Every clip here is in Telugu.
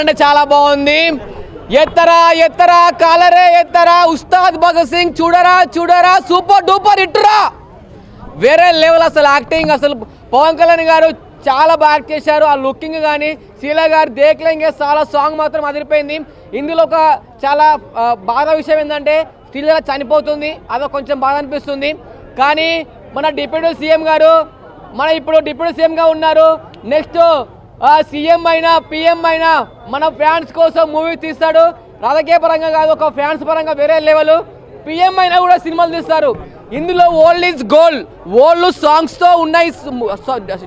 అంటే చాలా బాగుంది. ఎత్తరా ఎత్తరా కాలరే ఎత్తరా ఉస్తాద్ భగత్ సింగ్ చూడరా చూడరా సూపర్ డూపర్ ఇట్టురా వేరే లెవెల్. అసలు యాక్టింగ్ అసలు పవన్ కళ్యాణ్ గారు చాలా బాగా యాక్ట్ చేశారు. ఆ లుకింగ్ కానీ శీలా గారు దేఖ్లేంగే చాలా సాంగ్ మాత్రం అదిరిపోయింది. ఇందులో ఒక చాలా బాధ విషయం ఏంటంటే శ్రీలీల చనిపోతుంది, అదొక కొంచెం బాధ అనిపిస్తుంది. కానీ మన డిప్యూటీ సీఎం గారు ఇప్పుడు డిప్యూటీ సీఎంగా ఉన్నారు. నెక్స్ట్ సీఎం అయినా పిఎం అయినా మన ఫ్యాన్స్ కోసం మూవీ తీస్తాడు. రాజకీయ పరంగా కాదు, ఒక ఫ్యాన్స్ పరంగా వేరే లెవెల్. పిఎం అయినా కూడా సినిమాలు తీస్తారు. ఇందులో ఓల్డ్ ఈజ్ గోల్డ్, ఓల్డ్ సాంగ్స్తో ఉన్నాయి,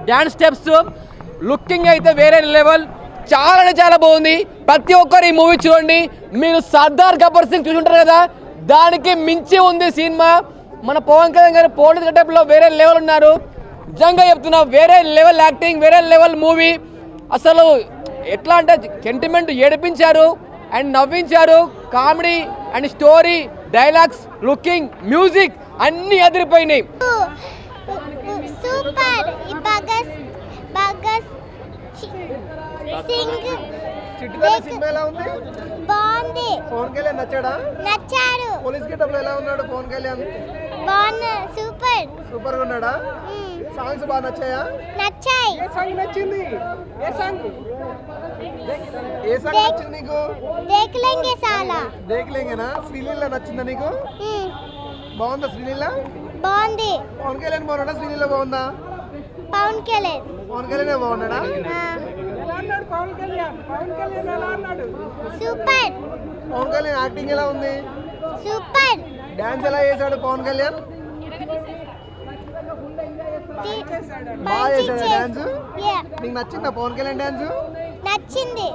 డ్యాన్స్ స్టెప్స్, లుకింగ్ అయితే వేరే లెవెల్. చాలా బాగుంది. ప్రతి ఒక్కరు ఈ మూవీ చూడండి. మీరు సర్దార్ గబ్బర్ సింగ్ చూసుంటారు కదా, దానికి మించి ఉంది సినిమా. మన పవన్ కళ్యాణ్ గారు పోలీస్ గెటప్లో వేరే లెవెల్ ఉన్నారు. నిజంగా చెప్తున్నా, వేరే లెవెల్ యాక్టింగ్, వేరే లెవెల్ మూవీ. అసలు ఎట్లా అంటే సెంటిమెంట్ ఏడిపించారు అండ్ నవ్వించారు. Comedy and story, dialogues, looking, music అన్నీ అదిరిపోయినాయి. సూపర్. ఈ భగత్ సింగ్ సినిమా ఎలా ఉంది? బాగుంది. పవన్ కళ్యాణ్ నచ్చాడు. పోలీస్ గెటప్ లో ఎలా ఉన్నాడు పవన్ కళ్యాణ్? బాగున్నా. సూపర్ సూపర్ గా ఉన్నాడా? సాంగ్స్ బాగా నచ్చాయా? నచ్చాయి. ఏ సాంగ్ నచ్చింది? ఏ సాంగ్ నచ్చింది నీకు? దేఖ్లేంగే సాలా. దేఖ్లేంగేనా? శ్రీలీల నచ్చిందా నీకు? బాగుందా శ్రీలీల? బాగుంది. పవన్ కళ్యాణ్ బాగున్నాడా? శ్రీలీల బాగుందా? పవన్ కళ్యాణ్ బాగున్నాడా? సూపర్. పవన్ కళ్యాణ్ యాక్టింగ్ ఎలా ఉంది? సూపర్. డాన్స్ ఎలా చేశాడు పవన్ కళ్యాణ్? బాగా చేశాడు డాన్స్. నీకు నచ్చిందా పవన్ కళ్యాణ్ డాన్స్? నచ్చింది.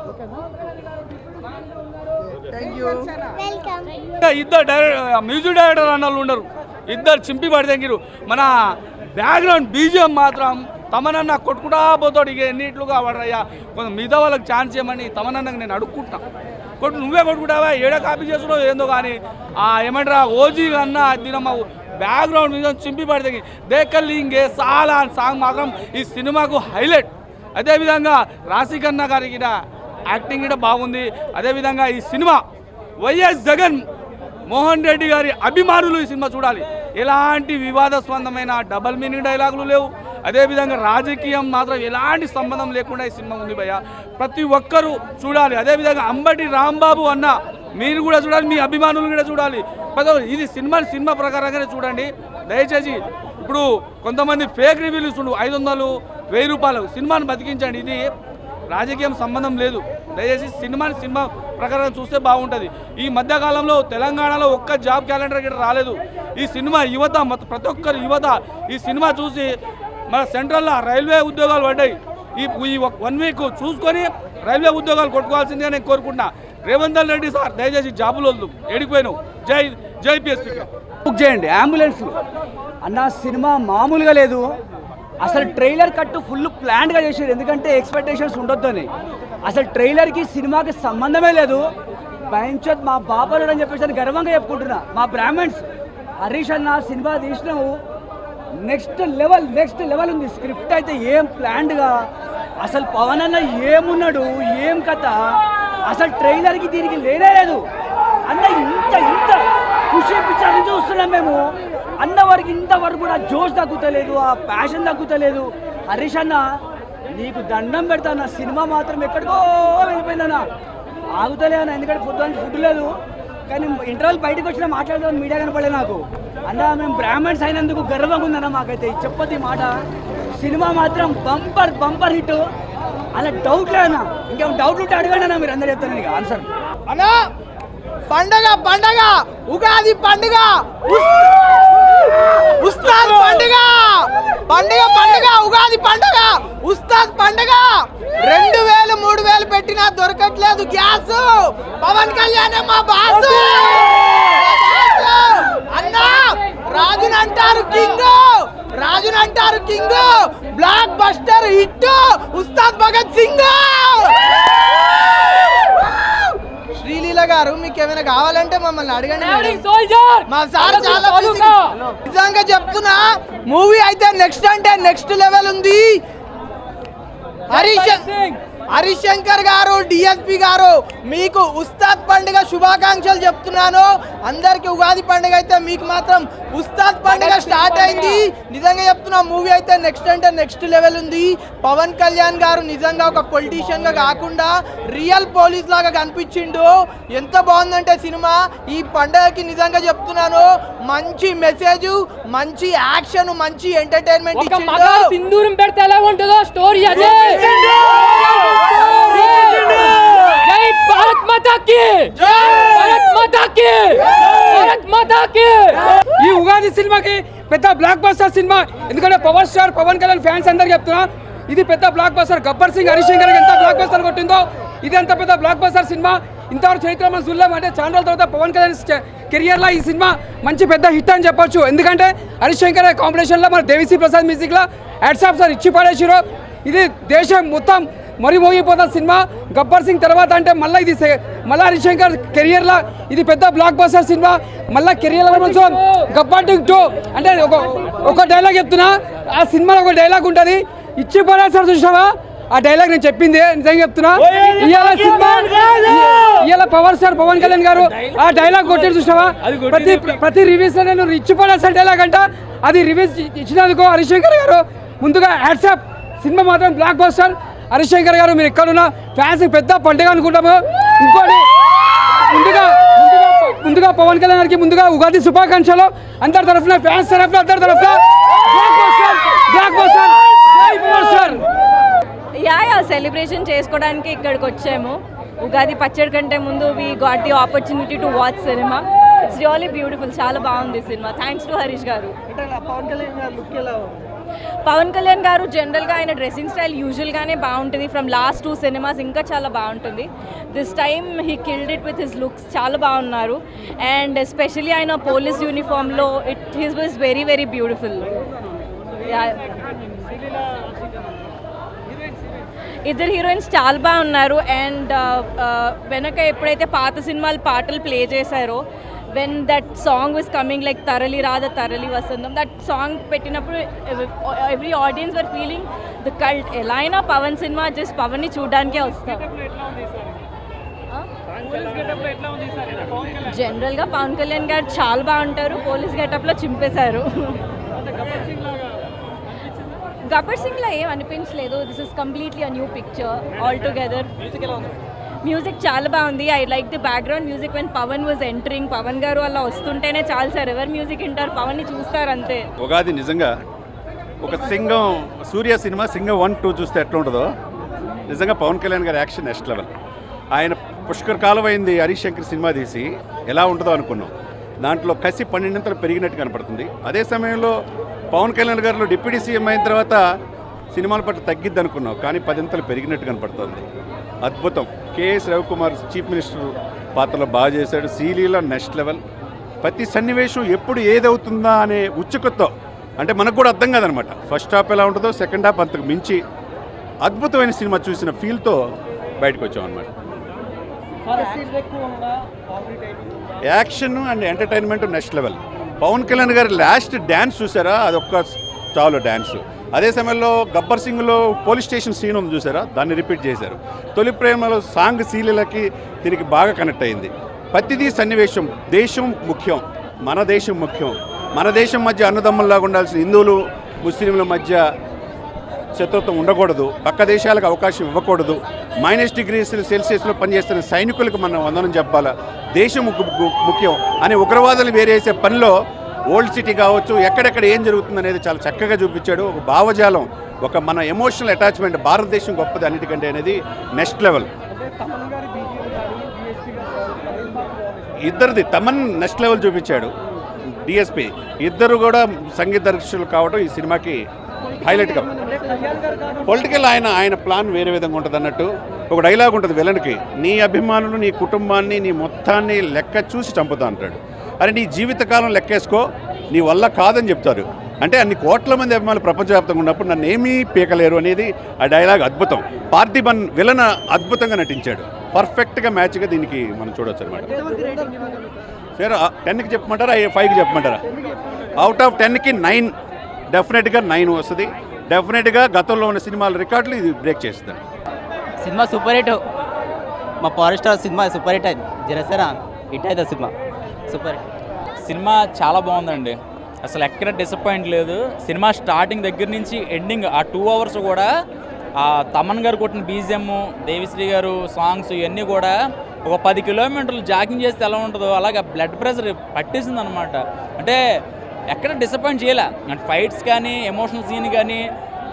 Thank you. వెల్కమ్. ఇద్దరు మ్యూజిక్ డైరెక్టర్ అన్న వాళ్ళు ఉండరు, ఇద్దరు చింపి పడితెంగిరు. మన బ్యాక్గ్రౌండ్ బీజిఎం మాత్రం తమనన్న కొట్టుకుంటా పోతాడు. ఇక ఎన్నిట్లుగా వాడయ్యా, కొంచెం మిగతా వాళ్ళకి ఛాన్స్ ఇవ్వమని తమనన్నకు నేను అడుక్కుంటున్నా. నువ్వే కొట్టుకుంటావా, ఏడా కాపీ చేసుకుంటావు ఏందో. కానీ ఏమంటారా ఓజీ అన్న తినమ్మ బ్యాక్గ్రౌండ్ మీద చింపి పడితే దేకల్లింగే చాలా సాంగ్ మాత్రం ఈ సినిమాకు హైలైట్. అదేవిధంగా రాశికన్న గారికి యాక్టింగ్ కూడా బాగుంది. అదేవిధంగా ఈ సినిమా వైఎస్ జగన్ మోహన్ రెడ్డి గారి అభిమానులు ఈ సినిమా చూడాలి. ఎలాంటి వివాదాస్పందమైన డబల్ మీనింగ్ డైలాగులు లేవు. అదేవిధంగా రాజకీయం మాత్రం ఎలాంటి సంబంధం లేకుండా ఈ సినిమా ఉంది భయ్య, ప్రతి ఒక్కరూ చూడాలి. అదేవిధంగా అంబటి రాంబాబు అన్న మీరు కూడా చూడాలి, మీ అభిమానులు కూడా చూడాలి. ఇది సినిమా ప్రకారంగానే చూడండి దయచేసి. ఇప్పుడు కొంతమంది ఫేక్ రివ్యూలు చూడు, 500, 1000 రూపాయలు సినిమాని బతికించండి. ఇది రాజకీయం సంబంధం లేదు. దయచేసి సినిమా ప్రకారం చూస్తే బాగుంటుంది. ఈ మధ్యకాలంలో తెలంగాణలో ఒక్క జాబ్ క్యాలెండర్ గిట్ట రాలేదు. ఈ సినిమా యువత ప్రతి ఒక్కరు యువత ఈ సినిమా చూసి మన సెంట్రల్లో రైల్వే ఉద్యోగాలు పడ్డాయి. ఈ 1 వీక్ చూసుకొని రైల్వే ఉద్యోగాలు కొట్టుకోవాల్సిందిగా నేను కోరుకుంటున్నా. రేవంత్ రెడ్డి సార్ దయచేసి జాబులు వద్దు, ఎడిపోయినావు. జై పిఎస్పీ. బుక్ చేయండి అంబులెన్స్లు అన్న. సినిమా మామూలుగా లేదు. అసలు ట్రైలర్ కట్టు ఫుల్ ప్లాన్గా చేసారు, ఎందుకంటే ఎక్స్పెక్టేషన్స్ ఉండొద్దని. అసలు ట్రైలర్కి సినిమాకి సంబంధమే లేదు. భయంచోత్ మా బాబాలు అని చెప్పేసి గర్వంగా చెప్పుకుంటున్నా. మా బ్రాహ్మణ్స్ హరీష్ అన్న సినిమా తీసినావు నెక్స్ట్ లెవెల్ ఉంది. స్క్రిప్ట్ అయితే ఏం ప్లాన్డ్గా, అసలు పవన్ అన్న ఏమున్నాడు, ఏం కథ, అసలు ట్రైలర్కి దీనికి లేనే లేదు అన్న. ఇంత ఖుషి పిక్చర్ని చూస్తున్నాం మేము అన్న వారికి. ఇంతవరకు కూడా జోష్ తగ్గుతలేదు, ఆ ప్యాషన్ తగ్గుతలేదు. హరీష్ అన్న నీకు దండం పెడతాను, సినిమా మాత్రం ఎక్కడికో వెళ్ళిపోయిందన్న. ఆగుతలే అన్న, ఎందుకంటే ఫుడ్ లేదు. కానీ ఇంటర్వెల్ బయటకు వచ్చినా మాట్లాడదాం మీడియా కనపడలే నాకు అన్న. మేము బ్రాహ్మణ్స్ అయినందుకు గర్వంగా ఉందన్న మాకైతే. చెప్పొద్దు ఈ మాట. సినిమా మాత్రం బంపర్ హిట్, అలా డౌట్ లేదన్న. ఇంకేం డౌట్ ఉంటే అడగండి అన్న, మీరు అందరూ చెప్తాను ఇక ఆన్సర్. అన్నా పండగ ఉగాది పండుగ, ఉస్తాద్ పండుగ ఉగాది పండుగ, ఉస్తాద్ పండుగ. 2000 3000 పెట్టినా దొరకట్లేదు గ్యాస్. పవన్ కళ్యాణ్ మా బాసు అన్నా. రాజునంటారు king, blockbuster hit Ustaad Bhagat Singh. Sreeleela గారు మీకు ఏమైనా కావాలంటే మమ్మల్ని అడగండి. మా సార్ చాలా నిజంగా చెప్తున్నా, మూవీ అయితే నెక్స్ట్ లెవెల్ ఉంది. హరీష్ హరీష్ శంకర్ గారు, డిఎస్పి గారు, మీకు ఉస్తాద్ పండుగ శుభాకాంక్షలు చెప్తున్నాను. అందరికి ఉగాది పండుగ అయితే మీకు మాత్రం ఉస్తాద్ పండుగ స్టార్ట్ అయింది. నిజంగా చెప్తున్నా, మూవీ అయితే నెక్స్ట్ అంటే నెక్స్ట్ లెవెల్ ఉంది. పవన్ కళ్యాణ్ గారు నిజంగా ఒక పొలిటీషియన్ గా కాకుండా రియల్ పోలీస్ లాగా కనిపించిండు. ఎంత బాగుందంటే సినిమా, ఈ పండుగకి నిజంగా చెప్తున్నాను మంచి మెసేజ్, మంచి యాక్షన్, మంచి ఎంటర్టైన్మెంట్ ఇచ్చిండు. సింధూరం పెడితే ఎలా ఉంటుందో స్టోరీ అదే. జై భారత్ మాతా కి, భారత్ మాతా కి, భారత్ మాతా కి. ఈ ఉగాది సినిమాకి పెద్ద బ్లాక్ బస్టర్ సినిమా. ఎందుకంటే power star Pawan Kalyan fans అందరికి చెప్తున్నా, ఇది పెద్ద బ్లాక్ బస్టర్. గబ్బర్ సింగ్ హరీష్ శంకర్ ఎంత బ్లాక్ బస్టర్ కొట్టిందో, ఇది అంత పెద్ద బ్లాక్ బస్టర్ సినిమా ఇంతవరకు చరిత్ర మనం చూడలేము. అంటే చాలా రోజుల తర్వాత పవన్ కళ్యాణ్ కెరియర్లో ఈ సినిమా మంచి పెద్ద హిట్ అని చెప్పొచ్చు. ఎందుకంటే హరీష్ శంకర్ కాంబినేషన్లో మన దేవిశ్రీ ప్రసాద్ మ్యూజిక్లో హ్యాట్సాప్ సార్ ఇచ్చి పడేసిరో. ఇది దేశం మొత్తం మరిమోగిపోతున్న సినిమా. గబ్బర్ సింగ్ తర్వాత అంటే మళ్ళీ ఇది మళ్ళీ హరీష్ శంకర్ కెరియర్లో ఇది పెద్ద బ్లాక్ బస్టర్ సినిమా. మళ్ళీ కెరియర్లో కొంచెం గబ్బర్ సింగ్ 2 అంటే ఒక డైలాగ్ చెప్తున్నా, ఆ సినిమాలో ఒక డైలాగ్ ఉంటుంది, ఇచ్చి పడేసారు చూసావా, ఆ డైలాగ్ నేను చెప్పింది నిజంగా చెప్తున్నా. ఇవాళ సినిమా ఇవాళ పవర్ స్టార్ పవన్ కళ్యాణ్ గారు ఆ డైలాగ్ కొట్టారు చూసావా. ప్రతి రివ్యూస్ లో నేను ఇచ్చి పడేసాను డైలాగ్ అంట. అది రివ్యూస్ ఇచ్చినందుకు హరీష్ శంకర్ గారు ముందుగా హ్యాట్సాప్. సినిమా మాత్రం బ్లాక్ బస్టర్. హరీష్ శంకర్ గారు మీరు ఎక్కడున్నా ఫ్యాన్స్ పెద్ద పండుగ అనుకుంటాము. ఇంకోటి ముందుగా పవన్ కళ్యాణ్ గారికి ముందుగా ఉగాది శుభాకాంక్షలు. అందరి తరఫున ఫ్యాన్స్ తరఫున అందరి తరఫున బ్లాక్ బస్టర్. జై పవర్ స్టార్. యా సెలబ్రేషన్ చేసుకోవడానికి ఇక్కడికి వచ్చాము. ఉగాది పచ్చడి కంటే ముందు we got the opportunity to watch cinema. It's really beautiful, చాలా బాగుంది సినిమా. థ్యాంక్స్ టు హరీష్ గారు. పవన్ కళ్యాణ్ గారు జనరల్గా ఆయన డ్రెస్సింగ్ స్టైల్ యూజువల్గానే బాగుంటుంది. ఫ్రమ్ లాస్ట్ 2 సినిమాస్ ఇంకా చాలా బాగుంటుంది. This time he killed it with his looks, చాలా బాగున్నారు. అండ్ ఎస్పెషలీ ఆయన పోలీస్ యూనిఫామ్లో his was very very beautiful. ఇద్దరు హీరోయిన్స్ చాలా బాగున్నారు. అండ్ వెనక ఎప్పుడైతే పాత సినిమాలు పాటలు ప్లే చేశారో, when that song was coming like తరలి రాధ తరలి వసంతం, దట్ సాంగ్ పెట్టినప్పుడు every audience were feeling the cult. ఎలా అయినా పవన్ సినిమా జస్ట్ పవన్ని చూడడానికే వస్తాం. జనరల్గా పవన్ కళ్యాణ్ గారు చాలా బాగుంటారు. పోలీస్ గెటప్లో చింపేశారు. గబ్బర్ సింగ్లో ఏం అనిపించలేదు. This is completely a new picture altogether. Music చాలా బాగుంది. I like the background music when Pawan was entering. Pawan గారు అలా వస్తుంటేనే చాలు సార్, ఎవరు మ్యూజిక్ వింటారు, పవన్ని చూస్తారు అంతే. ఉగాది నిజంగా ఒక సింగం సూర్య సినిమా సింగం 1, 2 చూస్తే ఎట్లా ఉంటుందో నిజంగా పవన్ కళ్యాణ్ గారి యాక్షన్ నెక్స్ట్ లెవెల్. ఆయన పుష్కర్ కాలం అయింది హరీష్ శంకర్ సినిమా తీసి, ఎలా ఉంటుందో అనుకున్నాం. దాంట్లో కసి 12 పెరిగినట్టు కనపడుతుంది. అదే సమయంలో పవన్ కళ్యాణ్ గారిలో డిప్యూటీ సీఎం అయిన తర్వాత సినిమాల పట్ల తగ్గిద్ది అనుకున్నాం, కానీ 10 పెరిగినట్టు కనపడుతుంది. అద్భుతం. కేఎస్ రవికుమార్ చీఫ్ మినిస్టర్ పాత్రలో బాగా చేశాడు. సీలీలో నెక్స్ట్ లెవెల్. ప్రతి సన్నివేశం ఎప్పుడు ఏదవుతుందా అనే ఉత్సుకతతో, అంటే మనకు కూడా అర్థం కాదనమాట. ఫస్ట్ హాఫ్ ఎలా ఉంటుందో సెకండ్ హాఫ్ అంతకు మించి అద్భుతమైన సినిమా చూసిన ఫీల్తో బయటకు వచ్చాం అనమాట. Action and entertainment next level. Pawan Kalyan గారి లాస్ట్ డ్యాన్స్ చూసారా, అదొక్క చాలు డ్యాన్స్. అదే సమయంలో గబ్బర్ సింగ్లో పోలీస్ స్టేషన్ సీన్ ఉంది చూసారా, దాన్ని రిపీట్ చేశారు. తొలి ప్రేమలో సాంగ్ సీలీలకి దీనికి బాగా కనెక్ట్ అయింది. ప్రతిదీ సన్నివేశం. దేశం ముఖ్యం, మన దేశం ముఖ్యం. మన దేశం మధ్య అన్నదమ్ముల్లాగా ఉండాల్సిన హిందువులు ముస్లింల మధ్య శత్రుత్వం ఉండకూడదు. పక్క దేశాలకు అవకాశం ఇవ్వకూడదు. -°C పనిచేస్తున్న సైనికులకు మనం వందనం చెప్పాలా. దేశం ముఖ్యం అనే ఉగ్రవాదులు వేరేసే పనిలో ఓల్డ్ సిటీ కావచ్చు, ఎక్కడెక్కడ ఏం జరుగుతుంది అనేది చాలా చక్కగా చూపించాడు. ఒక భావజాలం, ఒక మన ఎమోషనల్ అటాచ్మెంట్, భారతదేశం గొప్పది అన్నిటికంటే అనేది నెక్స్ట్ లెవెల్. ఇద్దరిది తమన్ నెక్స్ట్ లెవెల్ చూపించాడు. డిఎస్పి ఇద్దరు కూడా సంగీత దర్శకులు కావడం ఈ సినిమాకి హైలైట్గా. పొలిటికల్ ఆయన ప్లాన్ వేరే విధంగా ఉంటుంది అన్నట్టు. ఒక డైలాగ్ ఉంటుంది విలన్కి, నీ అభిమానులు నీ కుటుంబాన్ని నీ మొత్తాన్ని లెక్క చూసి చంపుతా అంటాడు. అరే నీ జీవితకాలం లెక్కేసుకో, నీ వల్ల కాదని చెప్తారు. అంటే అన్ని కోట్ల మంది అభిమానులు ప్రపంచవ్యాప్తంగా ఉన్నప్పుడు నన్ను ఏమీ పీకలేరు అనేది ఆ డైలాగ్ అద్భుతం. పార్థిబన్ విలన్ అద్భుతంగా నటించాడు. పర్ఫెక్ట్గా మ్యాచ్గా దీనికి మనం చూడవచ్చు అనమాట. సరే 10కి చెప్పమంటారా 5కి చెప్పమంటారా? అవుట్ ఆఫ్ 10కి 9, డెఫినెట్గా 9 వస్తుంది. డెఫినెట్గా గతంలో ఉన్న సినిమాల రికార్డులు ఇది బ్రేక్ చేస్తుంది. Cinema super hit. మా power star cinema super hit అయింది. జనసేన హిట్ అవుతుంది సినిమా, సూపర్ హిట్. సినిమా చాలా బాగుందండి, అసలు ఎక్కడ డిసప్పాయింట్ లేదు. సినిమా స్టార్టింగ్ దగ్గర నుంచి ఎండింగ్ ఆ 2 అవర్స్ కూడా ఆ తమన్ గారు కొట్టిన బీజిఎం, దేవిశ్రీ గారు సాంగ్స్ ఇవన్నీ కూడా ఒక 10 కిలోమీటర్లు జాగింగ్ చేస్తే ఎలా ఉంటుందో అలాగే బ్లడ్ ప్రెషర్ పట్టేసింది అనమాట. అంటే ఎక్కడ డిసప్పాయింట్ చేయలే. అంటే ఫైట్స్ కానీ ఎమోషనల్ సీన్ కానీ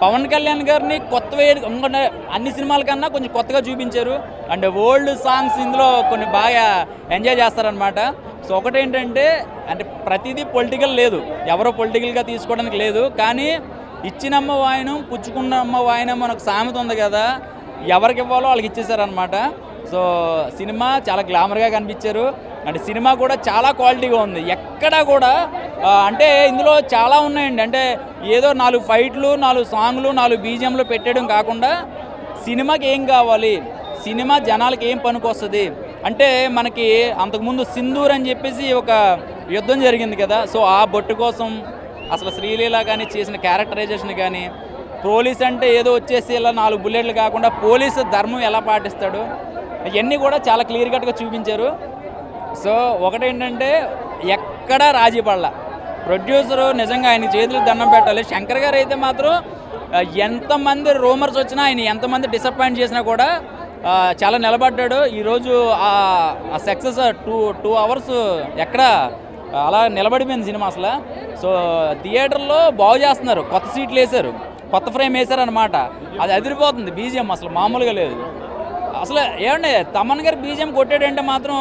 పవన్ కళ్యాణ్ గారిని కొత్త ఇంకొంటే అన్ని సినిమాల కన్నా కొంచెం కొత్తగా చూపించారు. అంటే ఓల్డ్ సాంగ్స్ ఇందులో కొన్ని బాగా ఎంజాయ్ చేస్తారనమాట. సో ఒకటేంటంటే అంటే ప్రతిదీ పొలిటికల్ లేదు, ఎవరో పొలిటికల్గా తీసుకోవడానికి లేదు. కానీ ఇచ్చినమ్మ వాయనం పుచ్చుకున్నమ్మ వాయనం మనకు సామెత ఉంది కదా, ఎవరికి ఇవ్వాలో వాళ్ళకి ఇచ్చేసారనమాట. సో సినిమా చాలా గ్లామర్గా కనిపించారు. అంటే సినిమా కూడా చాలా క్వాలిటీగా ఉంది. ఎక్కడా కూడా అంటే ఇందులో చాలా ఉన్నాయండి. అంటే ఏదో 4 ఫైట్లు, 4 సాంగ్లు, 4 బీజిఎంలు పెట్టడం కాకుండా సినిమాకి ఏం కావాలి, సినిమా జనాలకి ఏం పనికొస్తుంది అంటే మనకి అంతకుముందు సింధూర్ అని చెప్పేసి ఒక యుద్ధం జరిగింది కదా. సో ఆ బొట్టు కోసం అసలు శ్రీలీల కానీ చేసిన క్యారెక్టరైజేషన్ కానీ, పోలీస్ అంటే ఏదో వచ్చేసి ఇలా 4 బుల్లెట్లు కాకుండా పోలీసు ధర్మం ఎలా పాటిస్తాడు ఇవన్నీ కూడా చాలా క్లియర్ కట్గా చూపించారు. సో ఒకటేంటంటే ఎక్కడా రాజీ పడలా. ప్రొడ్యూసరు నిజంగా ఆయన చేతులకు దండం పెట్టాలి. శంకర్ గారు అయితే మాత్రం ఎంతమంది రూమర్స్ వచ్చినా, ఆయన ఎంతమంది డిసప్పాయింట్ చేసినా కూడా చాలా నిలబడ్డాడు. ఈరోజు ఆ సక్సెస్ 2 అవర్స్ ఎక్కడ అలా నిలబడిపోయింది సినిమా అసలు. సో థియేటర్లో బాగు చేస్తున్నారు, కొత్త సీట్లు వేశారు, కొత్త ఫ్రేమ్ వేశారు అనమాట. అది అదిరిపోతుంది. బీజిఎం అసలు మామూలుగా లేదు. అసలు ఏమండి తమన్ గారు బీజిఎం కొట్టాడంటే మాత్రం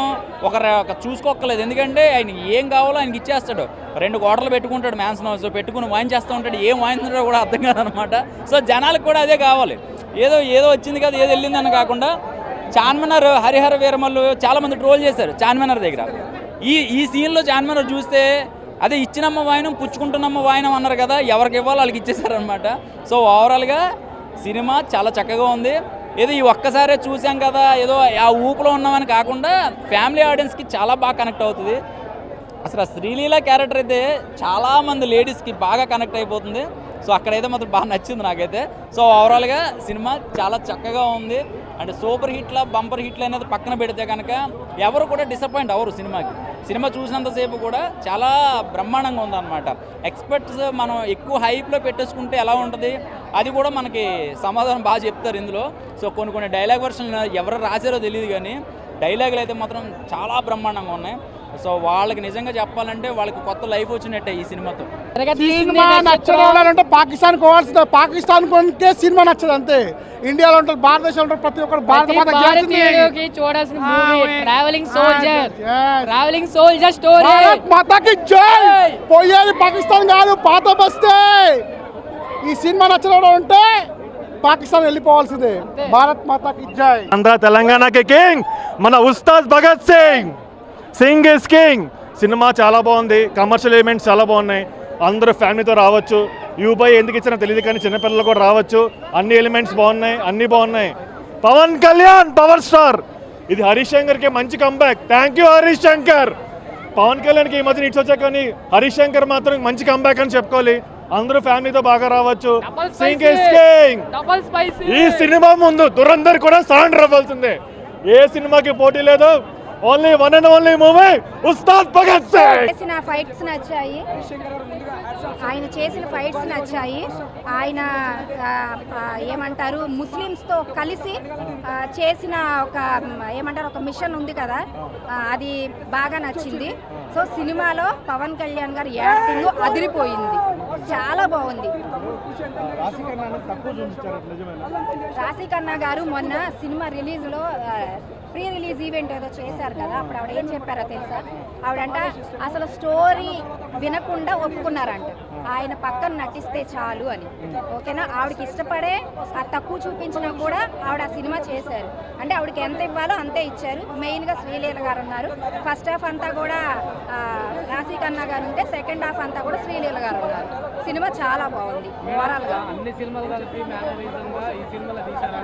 ఒక చూసుకోక్కర్లేదు. ఎందుకంటే ఆయన ఏం కావాలో ఆయనకి ఇచ్చేస్తాడు. 2 కోటలు పెట్టుకుంటాడు మ్యాన్సన్ హౌస్, పెట్టుకుని వాయించేస్తూ ఉంటాడు. ఏం వాయించాడో కూడా అర్థం కాదనమాట. సో జనాలకు కూడా అదే కావాలి. ఏదో వచ్చింది కదా, ఏదో వెళ్ళిందని కాకుండా చార్మినార్ హరిహర వీరమల్లు చాలామంది ట్రోల్ చేశారు చార్మినార్ దగ్గర. ఈ సీన్లో చార్మినార్ చూస్తే అదే ఇచ్చినమ్మ వాయనం పుచ్చుకుంటున్నమ్మ వాయనం అన్నారు కదా, ఎవరికి ఇవ్వాలో వాళ్ళకి ఇచ్చేసారనమాట. సో ఓవరాల్గా సినిమా చాలా చక్కగా ఉంది. ఏదో ఈ ఒక్కసారే చూసాం కదా, ఏదో ఆ ఊపులో ఉన్నామని కాకుండా ఫ్యామిలీ ఆడియన్స్కి చాలా బాగా కనెక్ట్ అవుతుంది. అసలు శ్రీలీల క్యారెక్టర్ అయితే చాలామంది లేడీస్కి బాగా కనెక్ట్ అయిపోతుంది. సో అక్కడైతే మాత్రం బాగా నచ్చింది నాకైతే. సో ఓవరాల్గా సినిమా చాలా చక్కగా ఉంది. అంటే సూపర్ హిట్ల బంపర్ హిట్లు అనేది పక్కన పెడితే కనుక ఎవరు కూడా డిసప్పాయింట్ అవ్వరు సినిమాకి. సినిమా చూసినంతసేపు కూడా చాలా బ్రహ్మాండంగా ఉందన్నమాట. ఎక్స్పెక్ట్స్ మనం ఎక్కువ హైప్లో పెట్టేసుకుంటే ఎలా ఉంటుంది అది కూడా మనకి సమాధానం బాగా చెప్తారు ఇందులో. సో కొన్ని డైలాగ్ వర్షన్ ఎవరు రాశారో తెలియదు, కానీ డైలాగులు అయితే మాత్రం చాలా బ్రహ్మాండంగా ఉన్నాయి. సో వాళ్ళకి నిజంగా చెప్పాలంటే వాళ్ళకి కొత్త లైఫ్ వచ్చినట్టే ఈ సినిమాతో. సినిమా నచ్చడం అంటే పాకిస్తాన్ పోవాల్సిందే. పాకిస్తాన్ కొంటే సినిమా నచ్చదు అంతే. ఇండియాలో ఉంటారు, భారతదేశంలో ఉంటారు, ప్రతి ఒక్కరు భారతీయుడికి చూడాల్సిన movie travelling soldier story. Bharat మాతాకి జై. పోయేది పాకిస్తాన్ కాదు, పాత బస్తే. ఈ సినిమా నచ్చడం అంటే పాకిస్తాన్ వెళ్ళిపోవాల్సిందే. భారత్ మాతాకి జై. ఆంధ్ర తెలంగాణకి కింగ్ మన ఉస్తాద్ భగత్ సింగ్. Singh is king. సినిమా చాలా బాగుంది, కమర్షియల్ ఎలిమెంట్స్ చాలా బాగున్నాయి. అందరూ ఫ్యామిలీతో రావచ్చు. యూపై ఎందుకు ఇచ్చినా తెలియదు కానీ చిన్నపిల్లలు కూడా రావచ్చు. అన్ని ఎలిమెంట్స్ బాగున్నాయి, అన్నీ బాగున్నాయి. Pawan Kalyan power star. ఇది హరీష్ శంకర్కి మంచి comeback. Thank you Harish Shankar. Pawan కళ్యాణ్కి ఈ మధ్య ఇట్స్ వచ్చా కానీ హరీష్ శంకర్ మాత్రం మంచి కంబ్యాక్ అని చెప్పుకోవాలి. అందరూ ఫ్యామిలీతో బాగా రావచ్చు. Singh is king. ఈ సినిమా ముందు దురంధర్ కూడా సరెండర్ అవ్వాల్సిందే. ఏ సినిమాకి పోటీ లేదు. Only one and only movie Ustad Bhagat Singh. చేసిన ఫైట్స్ నచ్చాయి, ఆయన చేసిన ఫైట్స్ నచ్చాయి. ఆయన ఏమంటారు ముస్లిమ్స్తో కలిసి చేసిన ఒక మిషన్ ఉంది కదా, అది బాగా నచ్చింది. సో సినిమాలో పవన్ కళ్యాణ్ గారి యాక్టింగ్ అదిరిపోయింది, చాలా బాగుంది. రాశి ఖన్నా గారు మొన్న సినిమా రిలీజ్లో ప్రీ రిలీజ్ ఈవెంట్ ఏదో చేశారు కదా, అప్పుడు ఆవిడ ఏం చెప్పారో తెలుసా? ఆవిడంట అసలు స్టోరీ వినకుండా ఒప్పుకున్నారంట, ఆయన పక్కన నటిస్తే చాలు అని. ఓకేనా, ఆవిడకి ఇష్టపడే ఆ తక్కువ చూపించినా కూడా ఆవిడ ఆ సినిమా చేశారు. అంటే ఆవిడకి ఎంత ఇవ్వాలో అంతే ఇచ్చారు. మెయిన్గా శ్రీలీల గారు ఉన్నారు. ఫస్ట్ హాఫ్ అంతా కూడా రాశి ఖన్నా గారు ఉంటే సెకండ్ హాఫ్ అంతా కూడా శ్రీలీల గారు ఉన్నారు. సినిమా చాలా బాగుంది ఓవరాల్గా. అన్ని సినిమాలు కలిపి మేనరిజంగా ఈ సినిమాలో తీశారు.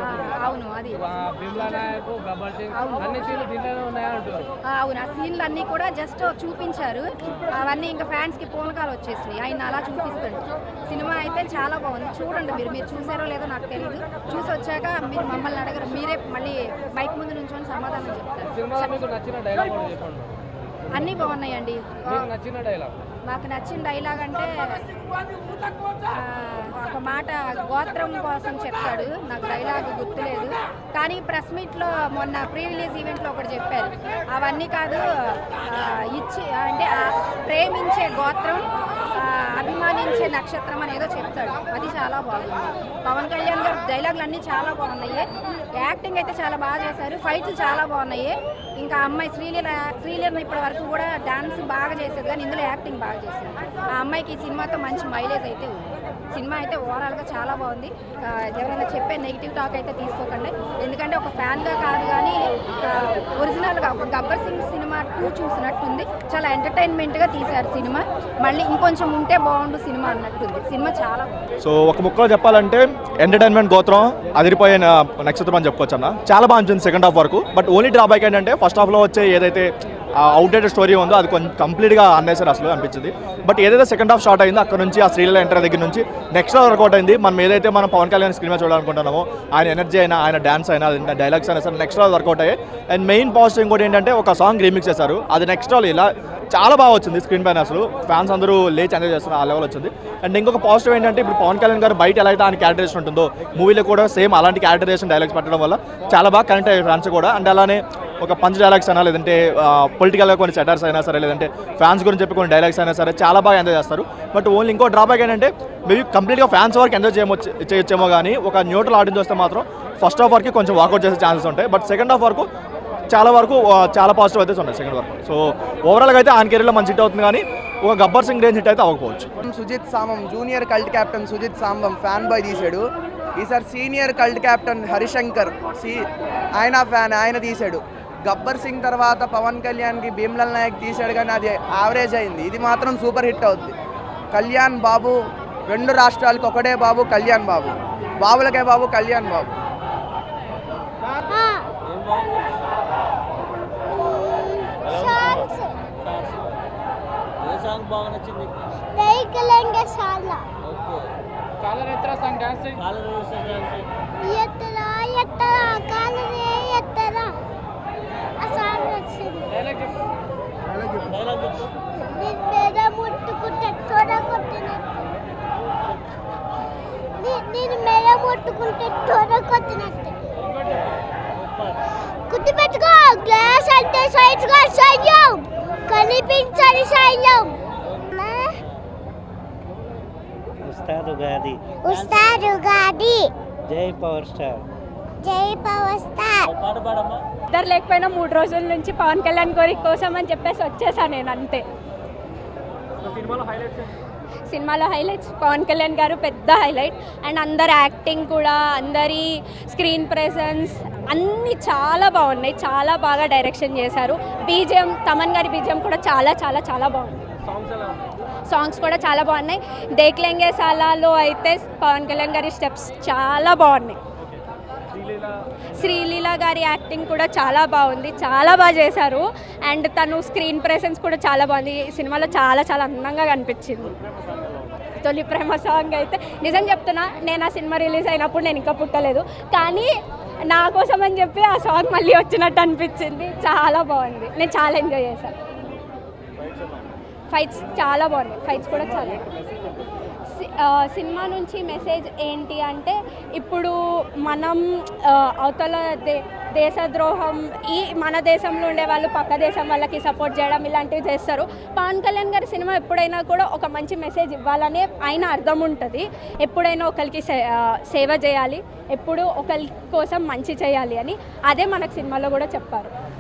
అవును, అది బిమ్లా నాయక్, గబ్బర్ సింగ్ అన్ని సీన్లు దీంట్లోనే ఉన్నాయంటారు. అవును, ఆ సీన్లు అన్నీ కూడా జస్ట్ చూపించారు. అవన్నీ ఇంకా ఫ్యాన్స్కి పూనకాలు వచ్చేసినాయి. ఆయన అలా చూపిస్తాడు. సినిమా అయితే చాలా బాగుంది. చూడండి, మీరు చూసారో లేదో నాకు తెలియదు. చూసి వచ్చాక మీరు మమ్మల్ని అడగరు, మీరే మళ్ళీ బైక్ ముందు నుంచొని సమాధానం చెప్తారు. సినిమాలో మీకు నచ్చిన డైలాగ్ కూడా చెప్పండి. అన్నీ బాగున్నాయండి. మీకు నచ్చిన డైలాగ్? మాకు నచ్చిన డైలాగ్ అంటే ఒక మాట గోత్రం కోసం చెప్తాడు. నాకు డైలాగ్ గుర్తులేదు, కానీ ప్రెస్ మీట్లో మొన్న ప్రీ రిలీజ్ ఈవెంట్లో ఒకటి చెప్పారు. అవన్నీ కాదు, ఇచ్చి అంటే ప్రేమించే గోత్రం, అభిమానించే నక్షత్రం అనేదో చెప్తాడు. అది చాలా బాగుంది. పవన్ కళ్యాణ్ గారు డైలాగులు అన్నీ చాలా బాగున్నాయి. యాక్టింగ్ అయితే చాలా బాగా చేశారు. ఫైట్లు చాలా బాగున్నాయి. ఇంకా అమ్మాయి శ్రీలీల ఇప్పటి వరకు కూడా డాన్స్ బాగా చేసేది, కానీ ఇందులో యాక్టింగ్ బాగా చేసింది. ఆ అమ్మాయికి ఈ సినిమాతో మంచి మైలేజ్ అయితే ఉంది. సినిమా అయితే ఓవరాల్గా చాలా బాగుంది. ఎవరైనా చెప్పే నెగిటివ్ టాక్ అయితే తీసుకోకండి, ఎందుకంటే ఒక ఫ్యాన్గా కాదు కానీ ఒరిజినల్గా ఒక గబ్బర్ సింగ్ సినిమా 2 చూసినట్టుంది. చాలా ఎంటర్టైన్మెంట్గా తీశారు సినిమా. మళ్ళీ ఇంకొంచెం ఉంటే బాగుండు సినిమా అన్నట్టుంది. సినిమా చాలా బాగుంది. సో ఒక ముక్కలో చెప్పాలంటే ఎంటర్టైన్మెంట్ గోత్రం అదిరిపోయే నక్షత్రం అని చెప్పుకోవచ్చు అన్న. చాలా బాగా అనిపించింది సెకండ్ హాఫ్ వరకు. బట్ ఓన్లీ డ్రాబ్యాక్ ఏంటంటే ఫస్ట్ హాఫ్లో వచ్చే ఏదైతే అవుట్డేటెడ్ స్టోరీ ఉందో అది కొంచెం కంప్లీట్గా అన్నెసరీ అసలు అనిపించింది. బట్ ఏదైతే సెకండ్ హాఫ్ స్టార్ట్ అయిందో అక్కడ నుంచి ఆ శ్రీలీల ఎంటర్ దగ్గర నుంచి నెక్స్ట్ వర్కౌట్ అయింది. మనం ఏదైతే మనం పవన్ కళ్యాణ్ స్క్రీన్ మీద చూడాలనుకుంటున్నామో ఆయన ఎనర్జీ అయినా, ఆయన డ్యాన్స్ అయినా, డైలాగ్స్ అయినా సరే నెక్స్ట్ వర్కౌట్ అయ్యాయి. అండ్ మెయిన్ పాజిటివ్ ఇంకోటి ఏంటంటే ఒక సాంగ్ రీమిక్స్ చేశారు. అది నెక్స్ట్ ఇలా చాలా బాగా వచ్చింది స్క్రీన్ పైన. అసలు ఫ్యాన్స్ అందరూ లేచి ఎంజాయ్ చేస్తున్నారు, ఆ లెవెల్ వచ్చింది. అండ్ ఇంకొక పాజిటివ్ ఏంటంటే ఇప్పుడు పవన్ కళ్యాణ్ గారు బయట ఎలా అయితే ఆయన క్యారెక్టరేషన్ ఉంటుందో మూవీలో కూడా సేమ్ అలాంటి క్యారెక్టరేషన్ డైలాగ్స్ పెట్టడం వల్ల చాలా బాగా కనెక్ట్ అయ్యారు ఫ్యాన్స్ కూడా. అండ్ అలానే ఒక పంచ్ డైలాగ్స్ అయినా, లేదంటే పొలిటికల్గా కొన్ని సెటర్స్ అయినా సరే, లేదంటే ఫ్యాన్స్ గురించి చెప్పి కొన్ని డైలాగ్స్ అయినా సరే చాలా బాగా ఎంజాయ్ చేస్తారు. బట్ ఓన్లీ ఇంకో డ్రాబ్యాక్ ఏంటంటే మేబీ కంప్లీట్గా ఫ్యాన్స్ వరకు ఎంజాయ్ చేయొచ్చేమో కానీ ఒక న్యూట్రల్ ఆడియన్స్ వస్తే మాత్రం ఫస్ట్ హాఫ్ వరకు కొంచెం వాకౌట్ చేసే ఛాన్సెస్ ఉంటాయి. బట్ సెకండ్ హాఫ్ వరకు చాలా పాజిటివ్ అయితే ఉన్నాయి సెకండ్ వరకు. సో ఓవరాల్గా అయితే ఆయన కెరీర్లో మంచి హిట్ అవుతుంది, కానీ ఒక గబ్బర్ సింగ్ రేంజ్ హిట్ అయితే అవ్వకపోవచ్చు. సుజిత్ సామం జూనియర్ కల్ట్ కెప్టెన్ సుజిత్ సామం ఫ్యాన్ బాయ్ తీశాడు. ఈసారి సీనియర్ కల్ట్ కెప్టెన్ హరిశంకర్ ఆయన ఫ్యాన్, ఆయన తీశాడు. గబ్బర్ సింగ్ తర్వాత పవన్ కళ్యాణ్కి భీమ్లాల్ నాయక్ తీశాడు, కానీ అది యావరేజ్ అయింది. ఇది మాత్రం సూపర్ హిట్ అవుద్ది. కళ్యాణ్ బాబు 2 రాష్ట్రాలకు ఒకటే బాబు, కళ్యాణ్ బాబు. బాబులకే బాబు, కళ్యాణ్ బాబు. గుర్తుపెట్టుకో, గ్లాస్ అంటే సైజ్గా సైన్యం, కనిపించని సైన్యం. ఉస్తాద్ ఉగాది, జై పవర్ స్టార్, జై పవర్ స్టార్. ఇద్దరు లేకపోయినా 3 రోజుల నుంచి పవన్ కళ్యాణ్ కోసం అని చెప్పేసి వచ్చేసాను నేను, అంతే. సినిమాలో హైలైట్స్ పవన్ కళ్యాణ్ గారు పెద్ద హైలైట్. అండ్ అందరి యాక్టింగ్ కూడా, అందరి స్క్రీన్ ప్రెసెన్స్ అన్నీ చాలా బాగున్నాయి. చాలా బాగా డైరెక్షన్ చేశారు. బీజిఎం, తమన్ గారి బీజిఎం కూడా చాలా చాలా చాలా బాగుంది. సాంగ్స్ కూడా చాలా బాగున్నాయి. దేఖ్లేంగే సాలాలో అయితే పవన్ కళ్యాణ్ గారి స్టెప్స్ చాలా బాగున్నాయి. శ్రీలీల గారి యాక్టింగ్ కూడా చాలా బాగుంది, చాలా బాగా చేశారు. అండ్ తను స్క్రీన్ ప్రెసెన్స్ కూడా చాలా బాగుంది. ఈ సినిమాలో చాలా చాలా అందంగా కనిపించింది. తొలి ప్రేమ సాంగ్ అయితే నిజం చెప్తున్నా, నేను ఆ సినిమా రిలీజ్ అయినప్పుడు నేను ఇంకా పుట్టలేదు, కానీ నా కోసం అని చెప్పి ఆ సాంగ్ మళ్ళీ వచ్చినట్టు అనిపించింది. చాలా బాగుంది, నేను చాలా ఎంజాయ్ చేశాను. ఫైట్స్ చాలా బాగున్నాయి. ఫైట్స్ కూడా చాలా. సినిమా నుంచి మెసేజ్ ఏంటి అంటే, ఇప్పుడు మనం అవతల దేశద్రోహం, ఈ మన దేశంలో ఉండే వాళ్ళు పక్క దేశం వాళ్ళకి సపోర్ట్ చేయడం ఇలాంటివి చేస్తారు. పవన్ కళ్యాణ్ గారి సినిమా ఎప్పుడైనా కూడా ఒక మంచి మెసేజ్ ఇవ్వాలనే ఆయన అర్థం ఉంటుంది. ఎప్పుడైనా ఒకరికి సేవ చేయాలి, ఎప్పుడు ఒకరి కోసం మంచి చేయాలి అని, అదే మనకు సినిమాలో కూడా చెప్పారు.